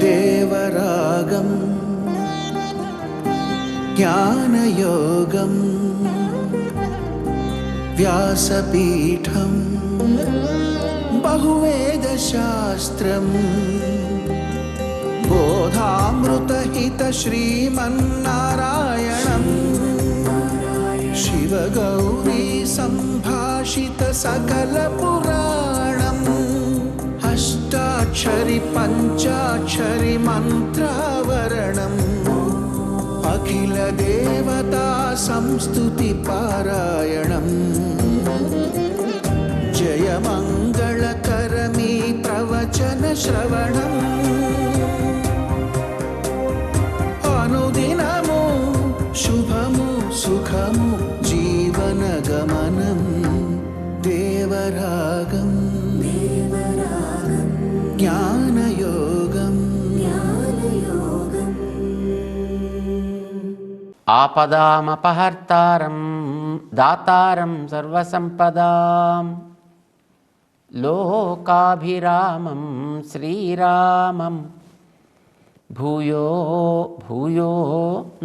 దేవరాగం జ్ఞానయోగం వ్యాసపీఠం బహువేదశాస్త్రం బోధామృతహిత శ్రీమన్నారాయణం శివగౌరీ సంభాషిత సకల పురాణం అష్టాక్షరి పంచాక్షరి మంత్రావరణం అఖిల దేవతా సంస్తుతి పారాయణం జయమంగళకరమీ ప్రవచన శ్రవణం అనుదినము శుభము సుఖము జీవన గమనం దేవరాగం జ్ఞానయోగం ఆపదామపహర్తారం దాతారం సర్వసంపదాం లోకాభిరామం శ్రీరామం భూయో భూయో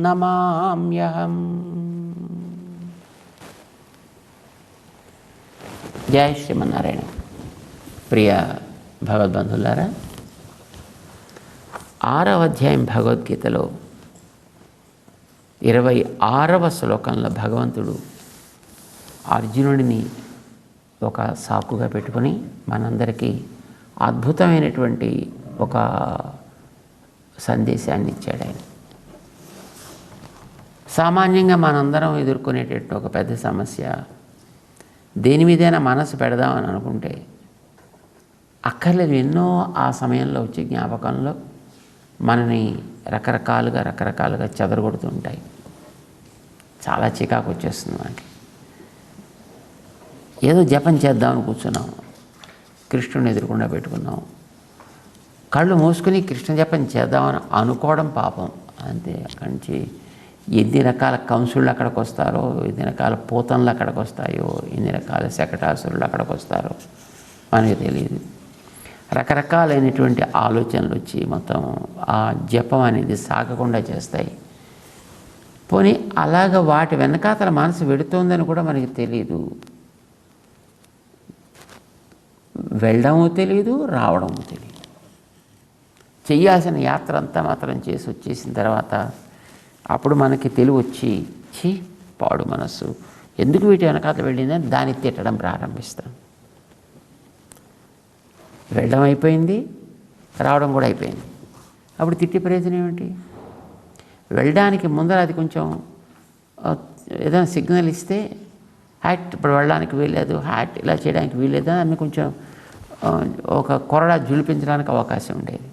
నమామ్యహం. జయ శ్రీమన్నారాయణ. ప్రియ భగవద్బంధులారా, 6వ అధ్యాయం భగవద్గీతలో 26వ శ్లోకంలో భగవంతుడు అర్జునుడిని ఒక సాకుగా పెట్టుకొని మనందరికీ అద్భుతమైనటువంటి ఒక సందేశాన్ని ఇచ్చాడు. ఆయన సామాన్యంగా మనందరం ఎదుర్కొనేటటువంటి ఒక పెద్ద సమస్య, దేని మీదైనా మనసు పెడదామని అనుకుంటే అక్కర్లేదు, ఎన్నో ఆ సమయంలో వచ్చే జ్ఞాపకంలో మనని రకరకాలుగా చెదరగొడుతూ ఉంటాయి. చాలా చికాకు వచ్చేస్తుంది మనకి. ఏదో జపం చేద్దామని కూర్చున్నాం, కృష్ణుని ఎదురుకుండా పెట్టుకున్నాం, కళ్ళు మూసుకుని కృష్ణ జపం చేద్దామని అనుకోవడం పాపం అంతే. అక్కడి నుంచి ఎన్ని రకాల కంసుళ్ళు అక్కడికి వస్తారో, ఎన్ని రకాల పూతనలు అక్కడికి వస్తాయో, ఎన్ని రకాల శకటాసురులు అక్కడికి వస్తారో మనకి తెలియదు. రకరకాలైనటువంటి ఆలోచనలు వచ్చి మొత్తం ఆ జపం అనేది సాగకుండా చేస్తాయి. పోనీ అలాగ వాటి వెనకాతల మనసు వెడుతోందని కూడా మనకి తెలియదు. వెళ్ళడము తెలియదు, రావడము తెలియదు. చెయ్యాల్సిన యాత్ర అంతా మాత్రం చేసి వచ్చేసిన తర్వాత అప్పుడు మనకి తెలివి వచ్చి, ఛీ పాడు మనస్సు ఎందుకు వీటి వెనకాతల వెళ్ళిందని దాన్ని తిట్టడం ప్రారంభిస్తాం. వెళ్ళడం అయిపోయింది, రావడం కూడా అయిపోయింది. అప్పుడు తిట్టి ప్రయోజనం ఏమిటి? వెళ్ళడానికి ముందర అది కొంచెం ఏదైనా సిగ్నల్ ఇస్తే, హ్యాట్ ఇప్పుడు వెళ్ళడానికి వీల్లేదు, హ్యాట్ ఇలా చేయడానికి వీల్లేదు అని ఆమె కొంచెం ఒక కొరడా జులిపించడానికి అవకాశం ఉండేది.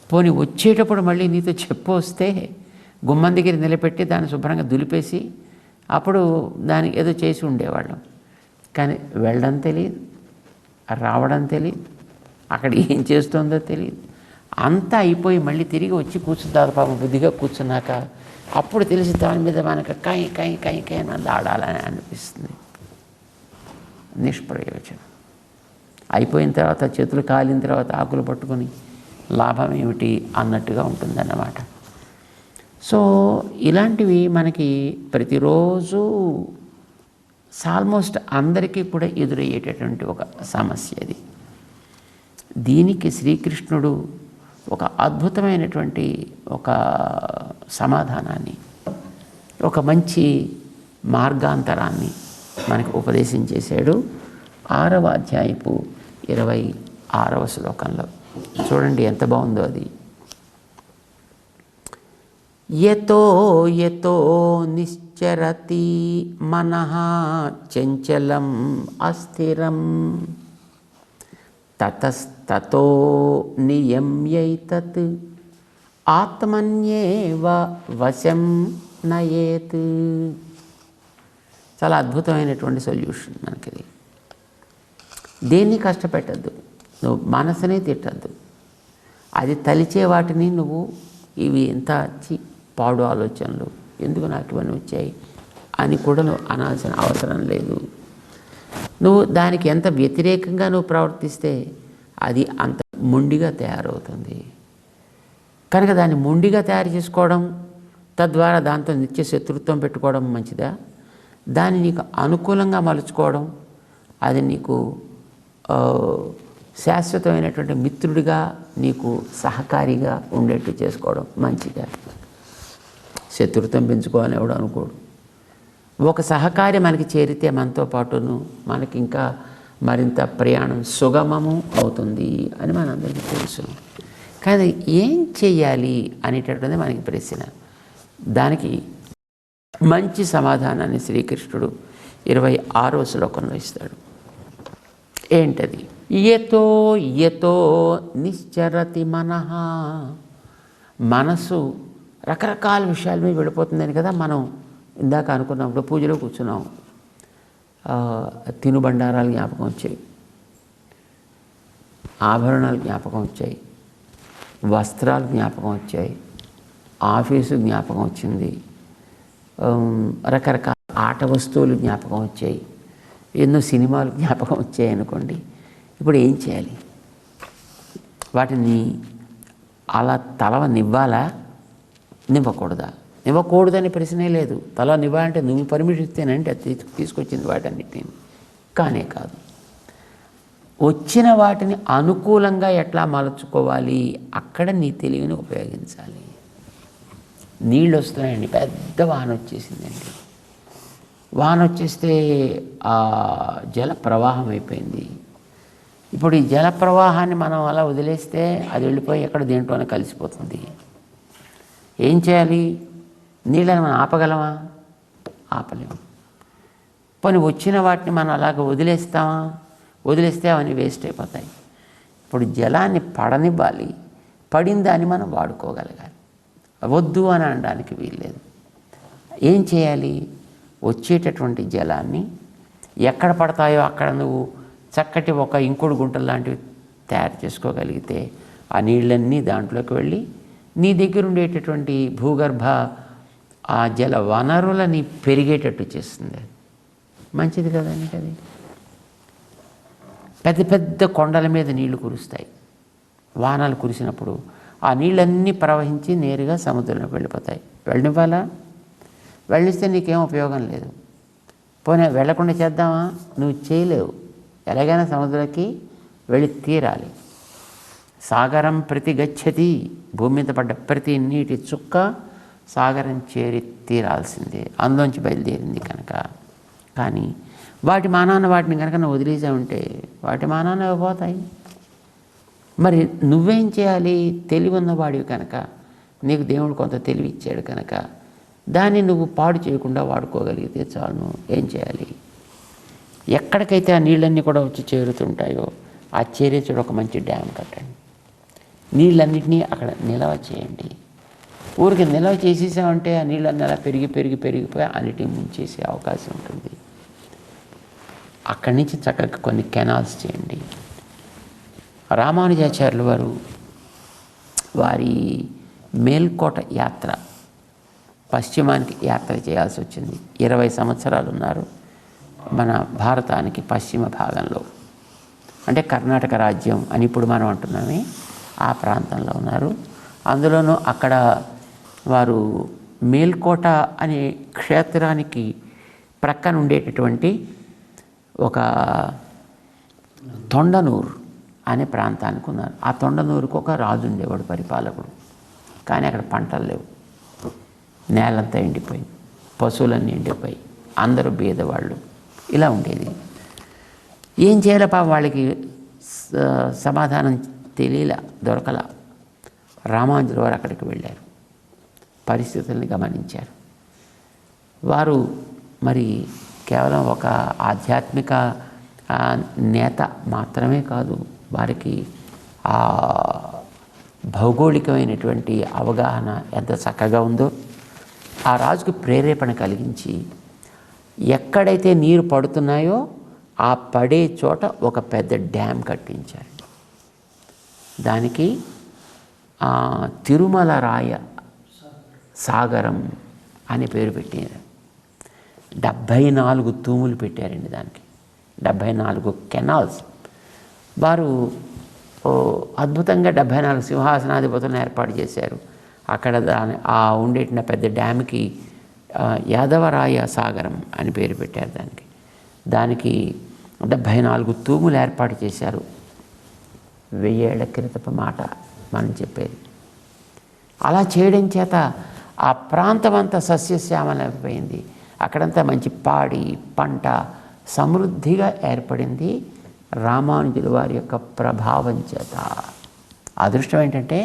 పోనీ వచ్చేటప్పుడు మళ్ళీ నీతో చెప్పు వస్తే గుమ్మం దగ్గర నిలబెట్టి దాన్ని శుభ్రంగా దులిపేసి అప్పుడు దానికి ఏదో చేసి ఉండేవాళ్ళం. కానీ వెళ్ళడం తెలియదు, రావడం తెలియదు, అక్కడ ఏం చేస్తుందో తెలియదు. అంతా అయిపోయి మళ్ళీ తిరిగి వచ్చి కూర్చుంటారు పాపం. బుద్ధిగా కూర్చున్నాక అప్పుడు తెలిసి దాని మీద మనకు కై కై కై కై అని ఆడాలని అనిపిస్తుంది. నిష్ప్రయోజనం. అయిపోయిన తర్వాత చేతులు కాలిన తర్వాత ఆకులు పట్టుకొని లాభం ఏమిటి అన్నట్టుగా ఉంటుందన్నమాట. సో ఇలాంటివి మనకి ప్రతిరోజు ఆల్మోస్ట్ అందరికీ కూడా ఎదురయ్యేటటువంటి ఒక సమస్య అది. దీనికి శ్రీకృష్ణుడు ఒక అద్భుతమైనటువంటి ఒక సమాధానాన్ని, ఒక మంచి మార్గాంతరాన్ని మనకు ఉపదేశం చేశాడు 6వ అధ్యాయపు 26వ శ్లోకంలో. చూడండి ఎంత బాగుందో అది. యతో యతో నిశ్చరతి మనః చంచలం అస్థిరం తతస్తతో నియమ్యైతత్ ఆత్మన్యేవ వశం నయేత్. చాలా అద్భుతమైనటువంటి సొల్యూషన్ మనకి. దేన్ని కష్టపెట్టద్దు, నువ్వు మనసునే తిట్టద్దు. అది తలిచే వాటిని నువ్వు ఇవి ఎంత పాడు ఆలోచనలు, ఎందుకు నాకు ఇవన్నీ వచ్చాయి అని కూడా నువ్వు అనాల్సిన అవసరం లేదు. నువ్వు దానికి ఎంత వ్యతిరేకంగా నువ్వు ప్రవర్తిస్తే అది అంత మొండిగా తయారవుతుంది. కనుక దాన్ని మొండిగా తయారు చేసుకోవడం, తద్వారా దాంతో నిత్య శత్రుత్వం పెట్టుకోవడం మంచిదా? దాన్ని నీకు అనుకూలంగా మలుచుకోవడం, అది నీకు శాశ్వతమైనటువంటి మిత్రుడిగా, నీకు సహకారిగా ఉండేట్టు చేసుకోవడం మంచిదా? శత్రుత్వం పెంచుకోవాలని ఎవడు అనుకోడు. ఒక సహకారి మనకి చేరితే మనతో పాటును మనకి ఇంకా మరింత ప్రయాణం సుగమము అవుతుంది అని మనందరికీ తెలుసు. కానీ ఏం చెయ్యాలి అనేటటువంటిది మనకి ప్రశ్న. దానికి మంచి సమాధానాన్ని శ్రీకృష్ణుడు 26వ శ్లోకంలో ఇస్తాడు. ఏంటది? యతో యతో నిశ్చరతి మనః. మనసు రకరకాల విషయాల మీద వెళ్ళిపోతుందని కదా మనం ఇందాక అనుకున్నప్పుడు పూజలో కూర్చున్నాం. తినుబండారాలు జ్ఞాపకం వచ్చాయి, ఆభరణాలు జ్ఞాపకం వచ్చాయి, వస్త్రాలు జ్ఞాపకం వచ్చాయి, ఆఫీసు జ్ఞాపకం వచ్చింది, రకరకాల ఆట వస్తువులు జ్ఞాపకం వచ్చాయి, ఎన్నో సినిమాలు జ్ఞాపకం వచ్చాయి అనుకోండి. ఇప్పుడు ఏం చేయాలి? వాటిని అలా నివ్వాలా, నివ్వకూడదా? నివ్వకూడదని ప్రశ్నే లేదు. నివ్వాలంటే నువ్వు పర్మిషన్ ఇస్తేనంటే అది తీసుకొచ్చింది వాటన్నిటిని. కానే కాదు. వచ్చిన వాటిని అనుకూలంగా ఎట్లా మలుచుకోవాలి, అక్కడ నీ తెలివిని ఉపయోగించాలి. నీళ్ళు వస్తున్నాయండి, పెద్ద వాన వచ్చేసిందండి. వాన వచ్చేస్తే ఆ జల ప్రవాహం అయిపోయింది. ఇప్పుడు ఈ జల ప్రవాహాన్ని మనం అలా వదిలేస్తే అది వెళ్ళిపోయి ఎక్కడ దేంట్లోనే కలిసిపోతుంది. ఏం చేయాలి? నీళ్ళని మనం ఆపగలమా? ఆపలేము. పోనీ వచ్చిన వాటిని మనం అలాగ వదిలేస్తామా? వదిలేస్తే అవన్నీ వేస్ట్ అయిపోతాయి. ఇప్పుడు జలాన్ని పడనివ్వాలి, పడిన దాన్ని మనం వాడుకోగలగాలి. వద్దు అని అనడానికి వీల్లేదు. ఏం చేయాలి? వచ్చేటటువంటి జలాన్ని ఎక్కడ పడతాయో అక్కడ నువ్వు చక్కటి ఒక ఇంకుడు గుంటలు లాంటివి తయారు చేసుకోగలిగితే ఆ నీళ్ళన్నీ దాంట్లోకి వెళ్ళి నీ దగ్గర ఉండేటటువంటి భూగర్భ ఆ జల వనరులని పెరిగేటట్టు చేస్తుంది. మంచిది కదండి. అది పెద్ద పెద్ద కొండల మీద నీళ్లు కురుస్తాయి. వానలు కురిసినప్పుడు ఆ నీళ్ళన్నీ ప్రవహించి నేరుగా సముద్రంలోకి వెళ్ళిపోతాయి. వెళ్ళనివ్వాలా? వెళ్ళిస్తే నీకేం ఉపయోగం లేదు. పోనీ వెళ్ళకుండా చేద్దామా? నువ్వు చేయలేవు. ఎలాగైనా సముద్రంలోకి వెళ్ళి తీరాలి. సాగరం ప్రతి గచ్చతి. భూమి మీద పడ్డ ప్రతి నీటి చుక్క సాగరం చేరి తీరాల్సిందే. అందులోంచి బయలుదేరింది కనుక. కానీ వాటి మానాన వాటిని కనుక నువ్వు వదిలేసావుంటే వాటి మానాన పోతాయి. మరి నువ్వేం చేయాలి? తెలివి ఉన్నవాడివి కనుక, నీకు దేవుడు కొంత తెలివి ఇచ్చాడు కనుక దాన్ని నువ్వు పాడు చేయకుండా వాడుకోగలిగితే చాలు. ఏం చేయాలి? ఎక్కడికైతే ఆ నీళ్ళన్నీ కూడా వచ్చి చేరుతుంటాయో ఆ చేరే చోట ఒక మంచి డ్యామ్ కట్టండి. నీళ్ళన్నింటినీ అక్కడ నిల్వ చేయండి. ఊరికి నిల్వ చేసేసామంటే ఆ నీళ్ళన్నీ అలా పెరిగిపోయి అన్నిటిని ముంచేసే అవకాశం ఉంటుంది. అక్కడి నుంచి చక్కగా కొన్ని కెనాల్స్ చేయండి. రామానుజాచార్యులు వారి మేల్కోట యాత్ర, పశ్చిమానికి యాత్ర చేయాల్సి వచ్చింది. 20 సంవత్సరాలు ఉన్నారు మన భారతానికి పశ్చిమ భాగంలో. అంటే కర్ణాటక రాజ్యం అని ఇప్పుడు మనం అంటున్నామే, ఆ ప్రాంతంలో ఉన్నారు. అందులోనూ అక్కడ వారు మేల్కోట అనే క్షేత్రానికి ప్రక్కన ఉండేటటువంటి ఒక తొండనూరు అనే ప్రాంతానికి ఉన్నారు. ఆ తొండనూరుకు ఒక రాజు ఉండేవాడు, పరిపాలకుడు. కానీ అక్కడ పంటలు లేవు, నేలంతా ఎండిపోయింది, పశువులన్నీ ఎండిపోయి, అందరూ బీదవాళ్ళు. ఇలా ఉండేది. ఏం చేయాలి పాపం వాళ్ళకి సమాధానం తెలియలా, దొరకలా. రామానుజుల వారు అక్కడికి వెళ్ళారు, పరిస్థితుల్ని గమనించారు. వారు మరి కేవలం ఒక ఆధ్యాత్మిక నేత మాత్రమే కాదు, వారికి ఆ భౌగోళికమైనటువంటి అవగాహన ఎంత చక్కగా ఉందో. ఆ రాజుకు ప్రేరేపణ కలిగించి ఎక్కడైతే నీరు పడుతున్నాయో ఆ పడే చోట ఒక పెద్ద డ్యామ్ కట్టించారు. దానికి తిరుమల రాయ సాగరం అని పేరు పెట్టారు. 74 తూములు పెట్టారండి దానికి, 74 కెనాల్స్. వారు అద్భుతంగా 74 సింహాసనాధిపతులను ఏర్పాటు చేశారు. అక్కడ ఆ ఉండేటిన పెద్ద డ్యామ్కి యాదవరాయ సాగరం అని పేరు పెట్టారు. దానికి 74 తూములు ఏర్పాటు చేశారు. 1000 ఏళ్ల క్రితపు మాట మనం చెప్పేది. అలా చేయడం చేత ఆ ప్రాంతం అంతా సస్యశ్యామలమైపోయింది. అక్కడంతా మంచి పాడి పంట సమృద్ధిగా ఏర్పడింది రామానుజుల వారి యొక్క ప్రభావం చేత. అదృష్టం ఏంటంటే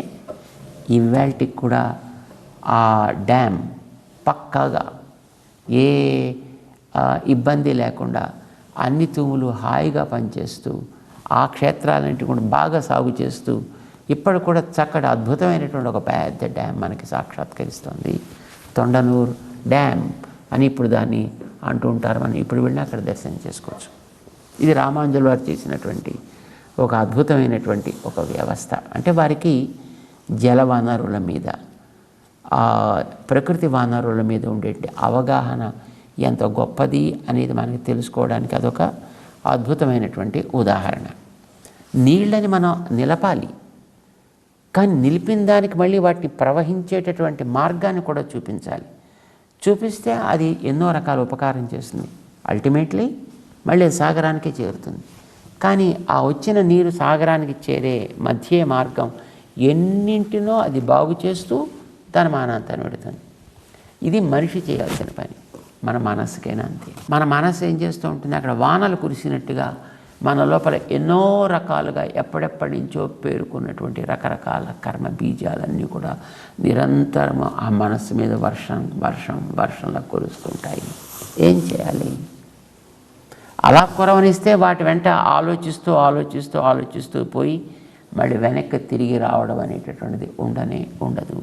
ఇవాల్టికి కూడా ఆ డ్యామ్ పక్కాగా ఏ ఇబ్బంది లేకుండా అన్ని తూములు హాయిగా పనిచేస్తూ ఆ క్షేత్రాలన్నింటి కూడా బాగా సాగు చేస్తూ ఇప్పుడు కూడా చక్కటి అద్భుతమైనటువంటి ఒక పెద్ద డ్యామ్ మనకి సాక్షాత్కరిస్తుంది. తొండనూరు డ్యామ్ అని ఇప్పుడు దాన్ని అంటూ ఉంటారు. మనం ఇప్పుడు వెళ్ళి అక్కడ దర్శనం చేసుకోవచ్చు. ఇది రామానుజుల వారు చేసినటువంటి ఒక అద్భుతమైనటువంటి ఒక వ్యవస్థ. అంటే వారికి జల వనరుల మీద ప్రకృతి వనరుల మీద ఉండే అవగాహన ఎంత గొప్పది అనేది మనకి తెలుసుకోవడానికి అదొక అద్భుతమైనటువంటి ఉదాహరణ. నీళ్ళని మనం నిలపాలి, కానీ నిలిపిన దానికి మళ్ళీ వాటిని ప్రవహించేటటువంటి మార్గాన్ని కూడా చూపించాలి. చూపిస్తే అది ఎన్నో రకాల ఉపకారం చేస్తుంది. అల్టిమేట్లీ మళ్ళీ సాగరానికి చేరుతుంది. కానీ ఆ వచ్చిన నీరు సాగరానికి చేరే మధ్య మార్గం ఎన్నింటినో అది బాగు చేస్తూ తన మానాంతాన్ని పెడుతుంది. ఇది మనిషి చేయాల్సిన పని. మన మనస్సుకైనా అంతే. మన మనస్సు ఏం చేస్తూ ఉంటుంది, అక్కడ వానలు కురిసినట్టుగా మన లోపల ఎన్నో రకాలుగా ఎప్పటి నుంచో పేరుకున్నటువంటి రకరకాల కర్మ బీజాలన్నీ కూడా నిరంతరము ఆ మనస్సు మీద వర్షంలా కురుస్తుంటాయి. ఏం చేయాలి? అలా కురవనిస్తే వాటి వెంట ఆలోచిస్తూ పోయి మళ్ళీ వెనక్కి తిరిగి రావడం అనేటటువంటిది ఉండదు.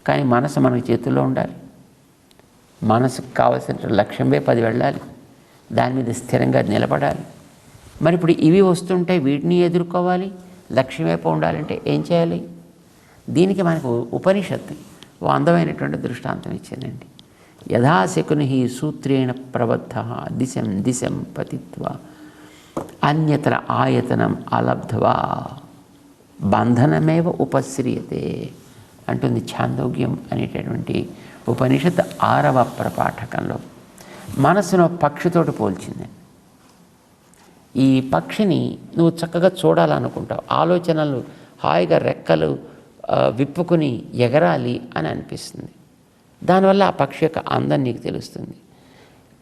కానీ మనసు మనకి చేతుల్లో ఉండాలి. మనసుకు కావలసిన లక్ష్యమే 10 వెళ్ళాలి. దాని మీద స్థిరంగా నిలబడాలి. మరి ఇప్పుడు ఇవి వస్తుంటే వీటిని ఎదుర్కోవాలి. లక్ష్యం వైపు ఉండాలంటే ఏం చేయాలి? దీనికి మనకు ఉపనిషత్తు ఓ అందమైనటువంటి దృష్టాంతం ఇచ్చిందండి. యథాశకుని సూత్రేణ ప్రబద్ధ దిశం పతిత్వా అన్యతర ఆయతనం అలబ్ధ్వా బంధనమేవ ఉపశ్రియతే అంటుంది ఛాందోగ్యం అనేటటువంటి ఉపనిషత్తు 6వ ప్రపాఠకంలో. మనసును పక్షితోటి పోల్చింది. ఈ పక్షిని నువ్వు చక్కగా చూడాలనుకుంటావు, ఆలోచనలు హాయిగా రెక్కలు విప్పుకుని ఎగరాలి అని అనిపిస్తుంది. దానివల్ల ఆ పక్షి యొక్క అందం నీకు తెలుస్తుంది.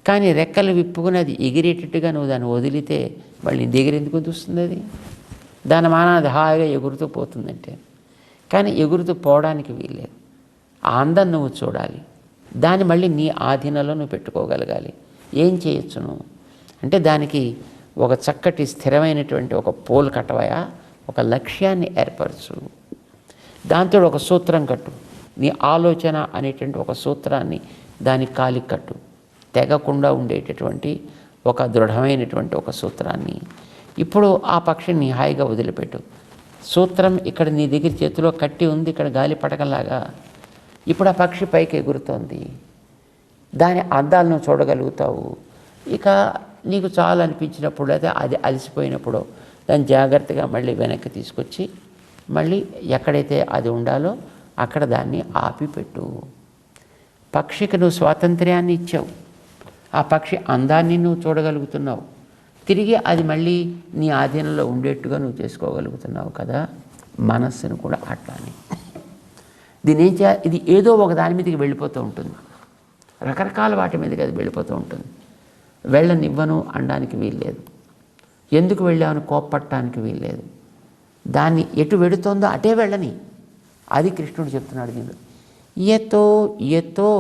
కానీ రెక్కలు విప్పుకుని అది ఎగిరేటట్టుగా నువ్వు దాన్ని వదిలితే మళ్ళీ నీ దగ్గర ఎందుకు వస్తుంది? అది దాని మానాది హాయిగా ఎగురుతూ పోతుందంటే. కానీ ఎగురుతూ పోవడానికి వీల్లేదు. ఆ అందం నువ్వు చూడాలి. దాన్ని మళ్ళీ నీ ఆధీనంలో నువ్వు పెట్టుకోగలగాలి. ఏం చేయొచ్చు నువ్వు అంటే దానికి ఒక చక్కటి స్థిరమైనటువంటి ఒక పోల్ కట్టవయా, ఒక లక్ష్యాన్ని ఏర్పరచు. దాంతో ఒక సూత్రం కట్టు. నీ ఆలోచన అనేటువంటి ఒక సూత్రాన్ని దానికి కాలికి కట్టు. తెగకుండా ఉండేటటువంటి ఒక దృఢమైనటువంటి ఒక సూత్రాన్ని. ఇప్పుడు ఆ పక్షిని హాయిగా వదిలిపెట్టు. సూత్రం ఇక్కడ నీ దగ్గర చేతిలో కట్టి ఉంది, ఇక్కడ గాలి పటకలాగా. ఇప్పుడు ఆ పక్షి పైకి ఎగురుతోంది. దాని అందాలను చూడగలుగుతావు. ఇక నీకు చాలు అనిపించినప్పుడు లేదా అది అలసిపోయినప్పుడు దాన్ని జాగ్రత్తగా మళ్ళీ వెనక్కి తీసుకొచ్చి మళ్ళీ ఎక్కడైతే అది ఉండాలో అక్కడ దాన్ని ఆపిపెట్టు. పక్షికి నువ్వు స్వాతంత్ర్యాన్ని ఇచ్చావు. ఆ పక్షి అందాన్ని నువ్వు చూడగలుగుతున్నావు. తిరిగి అది మళ్ళీ నీ ఆధీనంలో ఉండేట్టుగా నువ్వు చేసుకోగలుగుతున్నావు కదా. మనస్సును కూడా అట్లానే. దీని ఏం చేయాలి? ఇది ఏదో ఒక దాని మీదకి వెళ్ళిపోతూ ఉంటుంది. రకరకాల వాటి మీదకి అది వెళ్ళిపోతూ ఉంటుంది. వెళ్ళనివ్వను అనడానికి వీల్లేదు. ఎందుకు వెళ్ళామని కోప్పట్టడానికి వీల్లేదు. దాన్ని ఎటు వెడుతోందో అటే వెళ్ళని. అది కృష్ణుడు చెప్తున్నాడు దీనిలో. యతో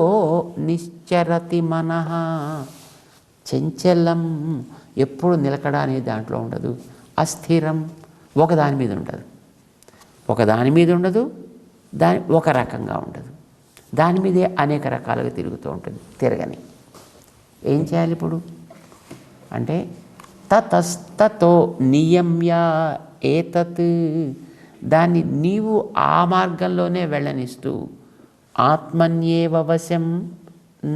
నిశ్చరతి మనః చంచలం, ఎప్పుడు నిలకడ అనేది దాంట్లో ఉండదు. అస్థిరం, ఒకదాని మీద ఉండదు. దాని ఒక రకంగా ఉండదు. దాని మీదే అనేక రకాలుగా తిరుగుతూ ఉంటుంది. తిరగని ఏం చేయాలి ఇప్పుడు అంటే తతస్తతో నియమ్య ఏతత్, దాన్ని నీవు ఆ మార్గంలోనే వెళ్ళనిస్తూ ఆత్మన్యేవ వశం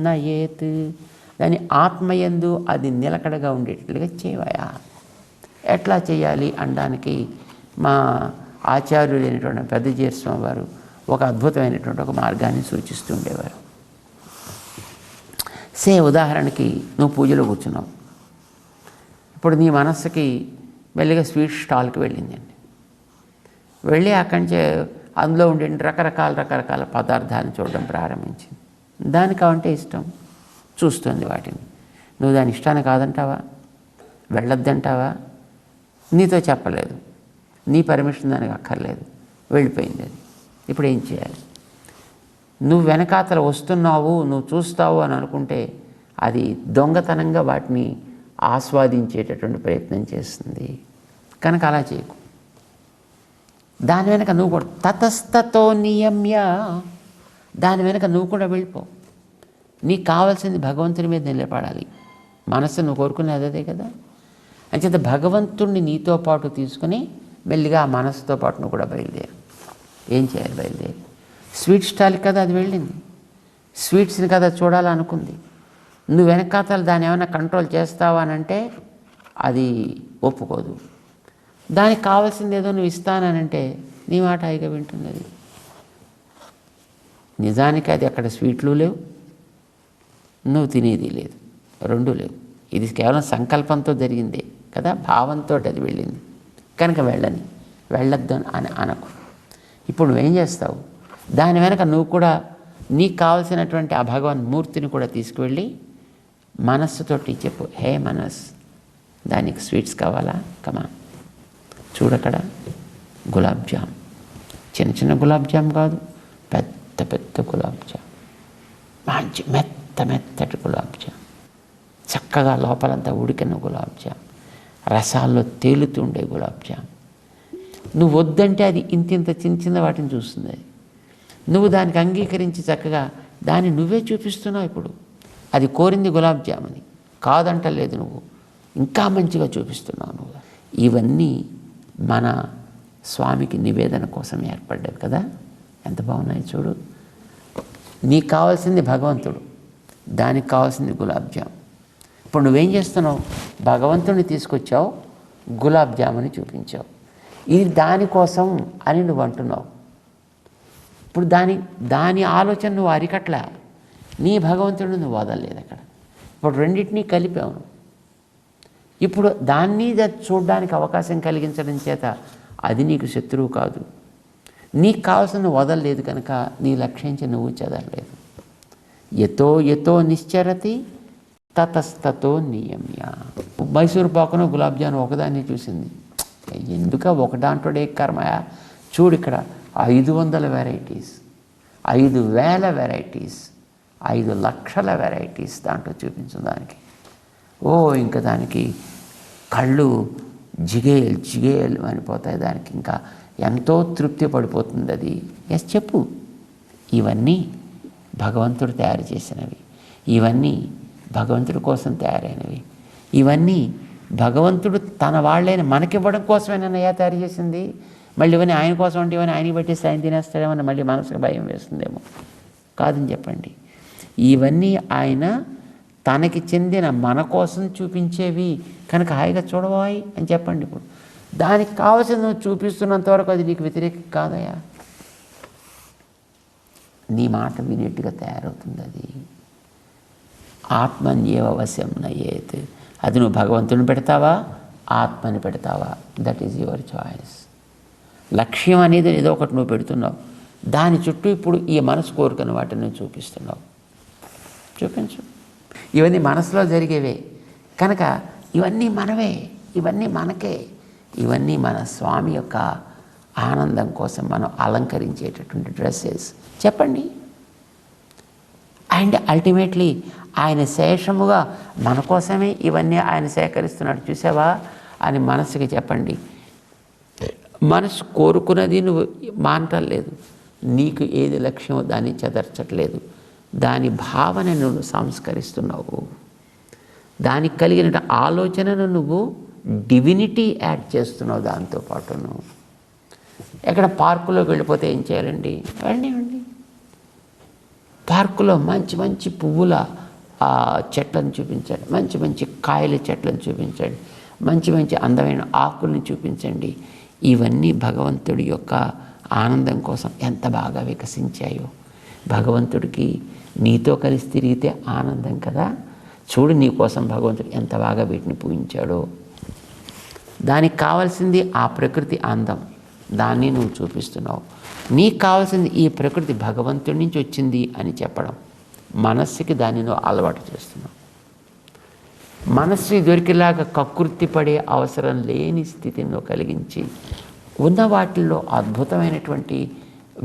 నయేత్, దాని ఆత్మయందు అది నిలకడగా ఉండేటట్లుగా చేయవయా. ఎట్లా చేయాలి అనడానికి మా ఆచార్యులైనటువంటి పెద్దజీయర్ స్వామి వారు ఒక అద్భుతమైనటువంటి ఒక మార్గాన్ని సూచిస్తూ ఉండేవారు. ఉదాహరణకి నువ్వు పూజలో కూర్చున్నావు. ఇప్పుడు నీ మనస్సుకి మెల్లిగా స్వీట్ స్టాల్కి వెళ్ళిందండి. వెళ్ళి అక్కడి నుంచి అందులో ఉండే రకరకాల పదార్థాలను చూడడం ప్రారంభించింది. దానికి అవంటే ఇష్టం, చూస్తుంది వాటిని. నువ్వు దాని ఇష్టాన్ని కాదంటావా, వెళ్ళొద్దంటావా? నీతో చెప్పలేదు, నీ పర్మిషన్ దానికి అక్కర్లేదు, వెళ్ళిపోయింది అది. ఇప్పుడు ఏం చేయాలి? నువ్వు వెనకాతల వస్తున్నావు, నువ్వు చూస్తావు అని అనుకుంటే అది దొంగతనంగా వాటిని ఆస్వాదించేటటువంటి ప్రయత్నం చేస్తుంది. కనుక అలా చేయకు. దాని వెనక నువ్వు కూడా తతస్తతో నియమ్య, దాని వెనక నువ్వు కూడా వెళ్ళిపో. నీకు కావాల్సింది భగవంతుని మీద నిలబడాలి. మనస్సు నువ్వు కోరుకునేది అదే కదా. అంచేత భగవంతుణ్ణి నీతో పాటు తీసుకుని మెల్లిగా ఆ మనస్సుతో పాటు నువ్వు కూడా బయలుదేరు. ఏం చేయాలి? బయలుదేరి స్వీట్ స్టాల్కి కదా అది వెళ్ళింది, స్వీట్స్ని కదా చూడాలనుకుంది. నువ్వు వెనకాతలు దాన్ని ఏమైనా కంట్రోల్ చేస్తావా అని అంటే అది ఒప్పుకోదు. దానికి కావాల్సింది ఏదో నువ్వు ఇస్తానంటే నీ మాట హాయిగా వింటున్నది. నిజానికి అది అక్కడ స్వీట్లు లేవు, నువ్వు తినేది లేదు, రెండూ లేవు. ఇది కేవలం సంకల్పంతో జరిగిందే కదా, భావంతో అది వెళ్ళింది. కనుక వెళ్ళొద్దు అని అనకు. ఇప్పుడు నువ్వేం చేస్తావు? దాని వెనక నువ్వు కూడా నీకు కావాల్సినటువంటి ఆ భగవాన్ మూర్తిని కూడా తీసుకువెళ్ళి మనస్సుతోటి చెప్పు, హే మనస్, దానికి స్వీట్స్ కావాలా? కమా, చూడక్కడ గులాబ్ జామ్, చిన్న చిన్న గులాబ్ జామ్ కాదు, పెద్ద పెద్ద గులాబ్ జామ్, మంచి మెత్తటి గులాబ్ జామ్, చక్కగా లోపలంతా ఉడికిన గులాబ్ జామ్, రసాల్లో తేలుతుండే గులాబ్ జామ్. నువ్వు వద్దంటే అది ఇంత చిన్న వాటిని చూస్తుంది. అది నువ్వు దానికి అంగీకరించి చక్కగా దాన్ని నువ్వే చూపిస్తున్నావు. ఇప్పుడు అది కోరింది గులాబ్ జాముని, కాదంటలేదు, నువ్వు ఇంకా మంచిగా చూపిస్తున్నావు నువ్వు. ఇవన్నీ మన స్వామికి నివేదన కోసం ఏర్పడ్డది కదా. ఎంత బాగున్నాయి చూడు. నీకు కావాల్సింది భగవంతుడు, దానికి కావాల్సింది గులాబ్ జామ్. ఇప్పుడు నువ్వేం చేస్తున్నావు? భగవంతుడిని తీసుకొచ్చావు, గులాబ్ జాముని చూపించావు. ఇది దానికోసం అని నువ్వు అంటున్నావు. ఇప్పుడు దాని ఆలోచన నువ్వు అరికట్లా, నీ భగవంతుడిని నువ్వు వదలలేదు అక్కడ. ఇప్పుడు రెండింటినీ కలిపావు. ఇప్పుడు దాన్ని చూడడానికి అవకాశం కలిగించడం చేత అది నీకు శత్రువు కాదు. నీకు కావాల్సిన వదలలేదు కనుక నీ లక్ష్యించి నువ్వు చదవలేదు. యతో నిశ్చరతి తతస్తతో నియమ్య. మైసూరు పాకును గులాబ్ జామున్ ఒకదాన్ని చూసింది. ఎందుక ఒక దాంట్లో ఏ కర్మయా? చూడు, ఇక్కడ 500 వెరైటీస్, 5,000 వెరైటీస్, 5 లక్షల వెరైటీస్ దాంట్లో చూపించు దానికి. ఇంకా దానికి కళ్ళు జిగేలు అనిపోతాయి. దానికి ఇంకా ఎంతో తృప్తి పడిపోతుంది అది. చెప్పు. ఇవన్నీ భగవంతుడు తయారు చేసినవి, ఇవన్నీ భగవంతుడి కోసం తయారైనవి, ఇవన్నీ భగవంతుడు తన వాళ్ళైన మనకివ్వడం కోసమేనయ్యా తయారు చేసింది. మళ్ళీ ఇవన్నీ ఆయన కోసం అంటే ఇవన్నీ ఆయనకి పెట్టేసి ఆయన తినేస్తాడేమో మళ్ళీ మనసుకు భయం వేస్తుందేమో. కాదని చెప్పండి. ఇవన్నీ ఆయన తనకి చెందిన మన కోసం చూపించేవి కనుక హాయిగా చూడవాయి అని చెప్పండి. ఇప్పుడు దానికి కావాల్సింది నువ్వు చూపిస్తున్నంత వరకు అది నీకు వ్యతిరేకం కాదయా. నీ మాట వినేట్టుగా తయారవుతుంది అది. ఆత్మన్యేవ వశం నయేత్. అది నువ్వు భగవంతుని పెడతావా, ఆత్మని పెడతావా? That is your choice. లక్ష్యం అనేది ఏదో ఒకటి నువ్వు పెడుతున్నావు, దాని చుట్టూ ఇప్పుడు ఈ మనసు కోరుకున్న వాటిని నువ్వు చూపిస్తున్నావు. చూపించు. ఇవన్నీ మనసులో జరిగేవే కనుక ఇవన్నీ మనవే, ఇవన్నీ మనకే, ఇవన్నీ మన స్వామి యొక్క ఆనందం కోసం మనం అలంకరించేటటువంటి డ్రెస్సెస్. చెప్పండి. అండ్ అల్టిమేట్లీ ఆయన శేషముగా మన కోసమే ఇవన్నీ ఆయన సేకరిస్తున్నాడు చూసావా అని మనసుకి చెప్పండి. మనసు కోరుకున్నది నువ్వు మానటలేదు, నీకు ఏది లక్ష్యమో దాన్ని చెదర్చట్లేదు, దాని భావన నువ్వు సంస్కరిస్తున్నావు, దానికి కలిగిన ఆలోచనను నువ్వు డివినిటీ యాడ్ చేస్తున్నావు. దాంతోపాటు నువ్వు ఎక్కడ పార్కులోకి వెళ్ళిపోతే ఏం చేయాలండి? వెళ్ళండి. పార్కులో మంచి మంచి పువ్వుల చెట్లను చూపించండి, మంచి మంచి కాయల చెట్లను చూపించండి, మంచి మంచి అందమైన ఆకుల్ని చూపించండి. ఇవన్నీ భగవంతుడి యొక్క ఆనందం కోసం ఎంత బాగా వికసించాయో. భగవంతుడికి నీతో కలిసి తిరిగితే ఆనందం కదా. చూడు నీ కోసం భగవంతుడు ఎంత బాగా వీటిని పూజించాడో. దానికి కావాల్సింది ఆ ప్రకృతి అందం, దాన్ని నువ్వు చూపిస్తున్నావు. నీకు కావాల్సింది ఈ ప్రకృతి భగవంతుడి నుంచి వచ్చింది అని చెప్పడం. మనస్సుకి దాన్ని నువ్వు అలవాటు చేస్తున్నావు. మనస్సు దొరికేలాగా కకృతి పడే అవసరం లేని స్థితిని నువ్వు కలిగించి ఉన్న వాటిల్లో అద్భుతమైనటువంటి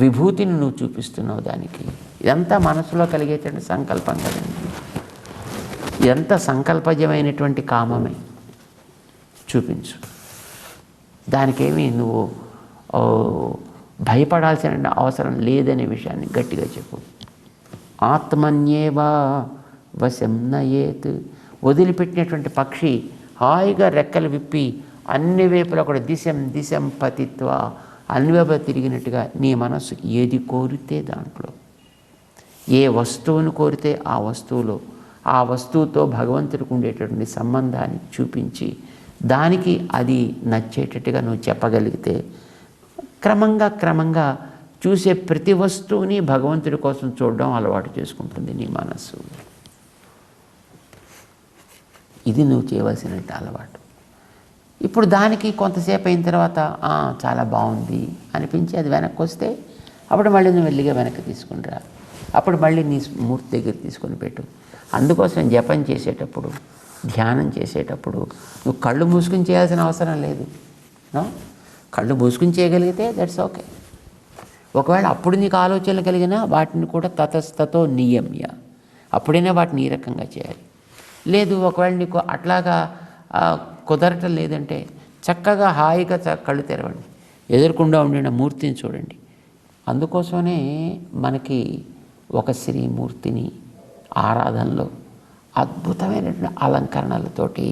విభూతిని నువ్వు చూపిస్తున్నావు దానికి. ఇదంతా మనసులో కలిగేటువంటి సంకల్పం కదండి. ఇదంతా సంకల్పజమైనటువంటి కామమే. చూపించు. దానికేమీ నువ్వు భయపడాల్సిన అవసరం లేదనే విషయాన్ని గట్టిగా చెప్పు. ఆత్మన్యేవా వశం నయేత్. వదిలిపెట్టినటువంటి పక్షి హాయిగా రెక్కలు విప్పి అన్ని వైపులా కూడా దిశం పతిత్వ అన్ని వైపులా తిరిగినట్టుగా నీ మనస్సు ఏది కోరితే దాంట్లో, ఏ వస్తువును కోరితే ఆ వస్తువులో, ఆ వస్తువుతో భగవంతుడికి ఉండేటటువంటి సంబంధాన్ని చూపించి దానికి అది నచ్చేటట్టుగా నువ్వు చెప్పగలిగితే క్రమంగా చూసే ప్రతి వస్తువుని భగవంతుడి కోసం చూడడం అలవాటు చేసుకుంటుంది నీ మనస్సు. ఇది నువ్వు చేయవలసిన అలవాటు. ఇప్పుడు దానికి కొంతసేపు అయిన తర్వాత చాలా బాగుంది అనిపించి అది వెనక్కి వస్తే అప్పుడు మళ్ళీ నువ్వు వెళ్ళిగా వెనక్కి తీసుకుని రా. అప్పుడు మళ్ళీ నీ మూర్తి దగ్గర తీసుకొని పెట్టు. అందుకోసం జపం చేసేటప్పుడు, ధ్యానం చేసేటప్పుడు నువ్వు కళ్ళు మూసుకుని చేయాల్సిన అవసరం లేదు. కళ్ళు మూసుకుని చేయగలిగితే దట్స్ ఓకే. ఒకవేళ అప్పుడు నీకు ఆలోచనలు కలిగినా వాటిని కూడా తతస్తతో నియమ్య, అప్పుడైనా వాటిని ఈ రకంగా చేయాలి. లేదు ఒకవేళ నీకు అట్లాగా కుదరటం లేదంటే చక్కగా హాయిగా కళ్ళు తెరవండి, ఎదురుకుండా ఉండిన మూర్తిని చూడండి. అందుకోసమే మనకి ఒక శ్రీమూర్తిని ఆరాధనలో అద్భుతమైనటువంటి అలంకరణలతోటి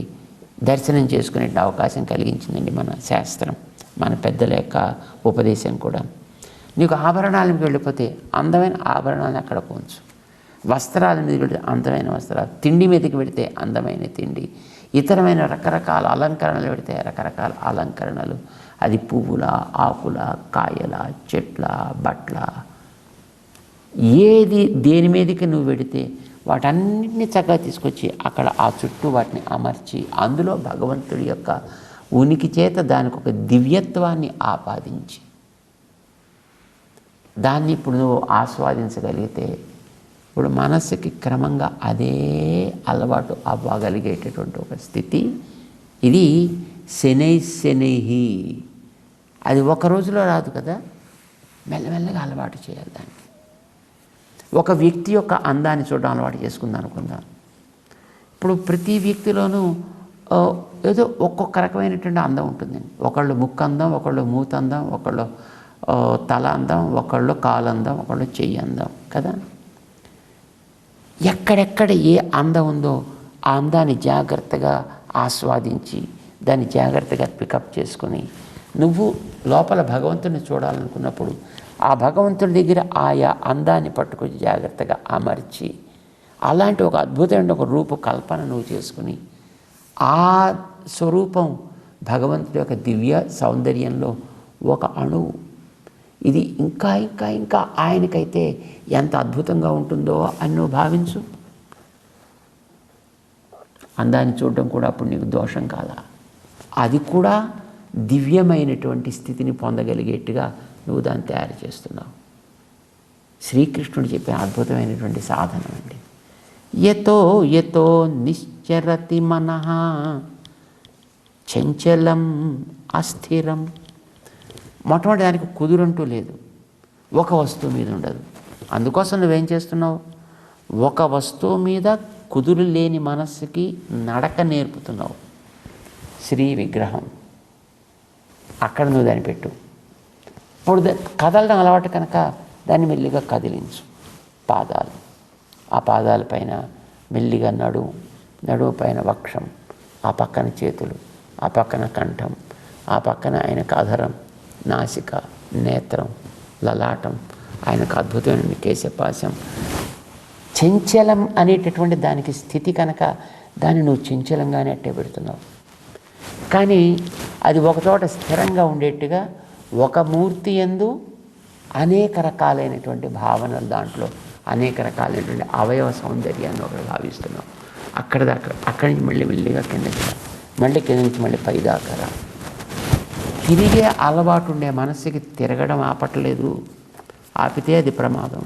దర్శనం చేసుకునే అవకాశం కలిగించిందండి మన శాస్త్రం, మన పెద్దల యొక్క ఉపదేశం కూడా. నీకు ఆభరణాలకు వెళ్ళిపోతే అందమైన ఆభరణాలను అక్కడ పోంచు, వస్త్రాల మీద వెళితే అందమైన వస్త్రాలు, తిండి మీదకి వెళితే అందమైన తిండి, ఇతరమైన రకరకాల అలంకరణలు పెడితే రకరకాల అలంకరణలు. అది పువ్వుల, ఆకుల, కాయల, చెట్ల, బట్ల, ఏది దేని మీదకి నువ్వు పెడితే వాటన్నిటిని చక్కగా తీసుకొచ్చి అక్కడ ఆ చుట్టూ వాటిని అమర్చి అందులో భగవంతుడి యొక్క ఉనికి చేత దానికి ఒక దివ్యత్వాన్ని ఆపాదించి దాన్ని ఇప్పుడు నువ్వు ఆస్వాదించగలిగితే ఇప్పుడు మనస్సుకి క్రమంగా అదే అలవాటు అవ్వగలిగేటటువంటి ఒక స్థితి. ఇది శనైహి. అది ఒక రోజులో రాదు కదా, మెల్లమెల్లగా అలవాటు చేయాలి దానికి. ఒక వ్యక్తి యొక్క అందాన్ని చూడడం అలవాటు చేసుకుందాం అనుకుందాం. ఇప్పుడు ప్రతి వ్యక్తిలోనూ ఏదో ఒక్కొక్క రకమైనటువంటి అందం ఉంటుందండి. ఒకళ్ళు ముక్కు అందం, ఒకళ్ళు మూత అందం, ఒకళ్ళు తల అందం, ఒకళ్ళు కాలు అందం, ఒకళ్ళు చెయ్యి అందం కదా. ఎక్కడెక్కడ ఏ అందం ఉందో ఆ అందాన్ని జాగ్రత్తగా ఆస్వాదించి దాన్ని జాగ్రత్తగా పికప్ చేసుకొని నువ్వు లోపల భగవంతుని చూడాలనుకున్నప్పుడు ఆ భగవంతుడి దగ్గర ఆయా అందాన్ని పట్టుకొచ్చి జాగ్రత్తగా అమర్చి అలాంటి ఒక అద్భుతమైన ఒక రూపకల్పన నువ్వు చేసుకుని ఆ స్వరూపం భగవంతుడి యొక్క దివ్య సౌందర్యంలో ఒక అణువు. ఇది ఇంకా ఇంకా ఇంకా ఆయనకైతే ఎంత అద్భుతంగా ఉంటుందో అని నువ్వు భావించు. అందాన్ని చూడడం కూడా అప్పుడు నీకు దోషం కాదా, అది కూడా దివ్యమైనటువంటి స్థితిని పొందగలిగేట్టుగా నువ్వు దాన్ని తయారు చేస్తున్నావు. శ్రీకృష్ణుడు చెప్పిన అద్భుతమైనటువంటి సాధనం అండి. యతో యతో నిశ్చరతి మనః చంచలం అస్థిరం. మొట్టమొదటి దానికి కుదురంటూ లేదు, ఒక వస్తువు మీద ఉండదు. అందుకోసం నువ్వేం చేస్తున్నావు, ఒక వస్తువు మీద కుదురు లేని మనస్సుకి నడక నేర్పుతున్నావు. శ్రీ విగ్రహం అక్కడ నువ్వు దాన్ని పెట్టు. ఇప్పుడు కదలడం అలవాటు కనుక దాన్ని మెల్లిగా కదిలించు. పాదాలు, ఆ పాదాల పైన మెల్లిగా నడుము పైన వక్షం, ఆ పక్కన చేతులు, ఆ పక్కన కంఠం, ఆ పక్కన ఆయనకు అధరం, నాసిక, నేత్రం, లలాటం, ఆయనకు అద్భుతమైన కేశపాశం. చంచలం అనేటటువంటి దానికి స్థితి కనుక దాన్ని నువ్వు చంచలంగానే అట్టే పెడుతున్నావు. కానీ అది ఒకచోట స్థిరంగా ఉండేట్టుగా ఒక మూర్తి యందు అనేక రకాలైనటువంటి భావనలు, దాంట్లో అనేక రకాలైనటువంటి అవయవ సౌందర్యాన్ని ఒకటి భావిస్తున్నాం. అక్కడి నుంచి మళ్ళీ మెల్లిగా కిందకి, మళ్ళీ కింద నుంచి మళ్ళీ పైదాకా రా. తిరిగే అలవాటు ఉండే మనస్సుకి తిరగడం ఆపట్లేదు. ఆపితే అది ప్రమాదం.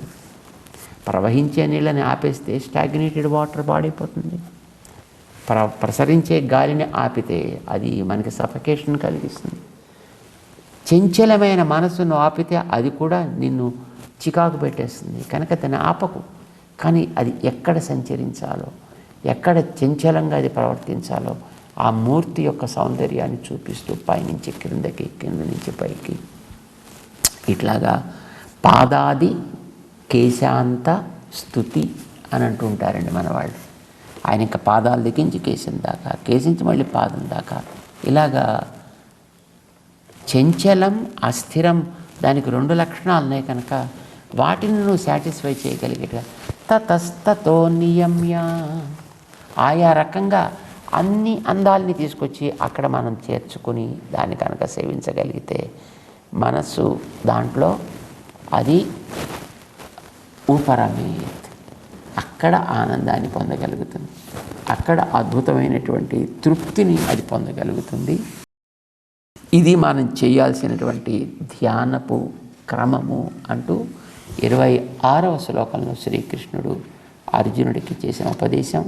ప్రవహించే నీళ్ళని ఆపేస్తే స్టాగ్నేటెడ్ వాటర్ పాడైపోతుంది. ప్రసరించే గాలిని ఆపితే అది మనకి సఫకేషన్ కలిగిస్తుంది. చంచలమైన మనసును ఆపితే అది కూడా నిన్ను చికాకు పెట్టేస్తుంది. కనుక దాన్ని ఆపకు. కానీ అది ఎక్కడ సంచరించాలో, ఎక్కడ చంచలంగా అది ప్రవర్తించాలో ఆ మూర్తి యొక్క సౌందర్యాన్ని చూపిస్తూ పైనుంచి క్రిందకి, కింద నుంచి పైకి, ఇట్లాగా పాదాది కేశాంత స్తుతి అని అంటుంటారండి మన వాళ్ళు. ఆయన ఇంకా పాదాల దిగించి కేశం దాకా, కేసించి మళ్ళీ పాదం దాకా, ఇలాగా చంచలం అస్థిరం, దానికి 2 లక్షణాలు ఉన్నాయి కనుక వాటిని నువ్వు సాటిస్ఫై చేయగలిగేట తతస్తతో నియమ్య, ఆయా రకంగా అన్ని అందాలని తీసుకొచ్చి అక్కడ మనం చేర్చుకుని దాన్ని కనుక సేవించగలిగితే మనస్సు దాంట్లో అది ఉపరమేత్, అక్కడ ఆనందాన్ని పొందగలుగుతుంది, అక్కడ అద్భుతమైనటువంటి తృప్తిని అది పొందగలుగుతుంది. ఇది మనం చేయాల్సినటువంటి ధ్యానపు క్రమము అంటూ 26వ శ్లోకంలో శ్రీకృష్ణుడు అర్జునుడికి చేసిన ఉపదేశం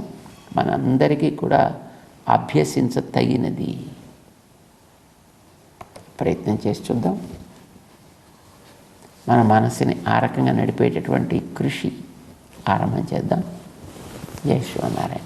మనందరికీ కూడా అభ్యసించతగినది. ప్రయత్నం చేసి చూద్దాం. మన మనసుని ఆ రకంగా నడిపేటటువంటి కృషి ఆరంభం చేద్దాం. జై శ్రీమన్నారాయణ.